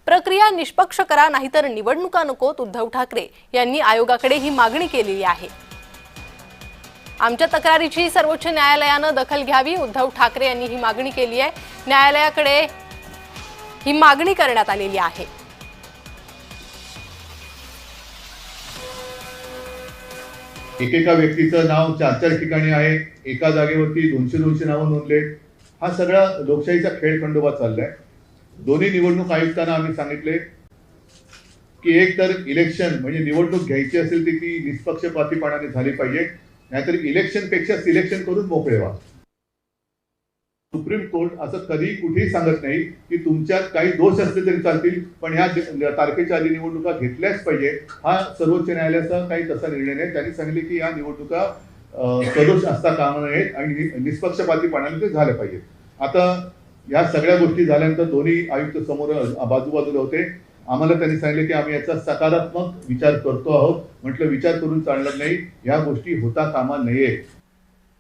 प्रक्रिया निष्पक्ष करा, नाहीतर निवडणुका नकोत. उद्धव ठाकरे यांनी आयोगाकडे ही मागणी केलेली आहे. आमच्या तक्रारीची सर्वोच्च न्यायालयाने दखल घ्यावी, उद्धव ठाकरे यांनी ही मागणी केली आहे. न्यायालयाकडे ही मागणी करण्यात आलेली आहे. एकेका व्यक्तीचं नाव 4-4 ठिकाणी आहे, एका जागेवरती 200-200 नावं नोंदले. हा सगळा लोकशाहीचा खेळ खंडोबा चाललाय. दोन्ही निवडणूक आयुक्तांना आम्ही सांगितले की एक तर इलेक्शन म्हणजे निवडणूक घ्यायची असेल तर ती निष्पक्षपातीपणाने झाली पाहिजे, नाहीतर इलेक्शन पेक्षा सिलेक्शन करून मोकळे व्हा. सुप्रीम कोर्ट असं कधी कुठेही सांगत नाही की तुमच्यात काही दोष असले तरी चालतील, पण ह्या तारखेच्या आधी निवडणुका घेतल्याच पाहिजे. हा सर्वोच्च न्यायालयाचा काही तसा निर्णय नाही. त्यांनी सांगितले की या निवडणुका सदोष असता कामा नयेत आणि निष्पक्षपातीपणाने ते झाल्या पाहिजेत. आता या सगळ्या गोष्टी झाल्यानंतर दोन्ही आयुक्त समोर बाजूबाजूला होते. आम्हाला त्यांनी सांगितले की आम्ही याचा सकारात्मक विचार करतो आहोत. म्हटलं विचार करून चालणार नाही, या गोष्टी होता कामा नये.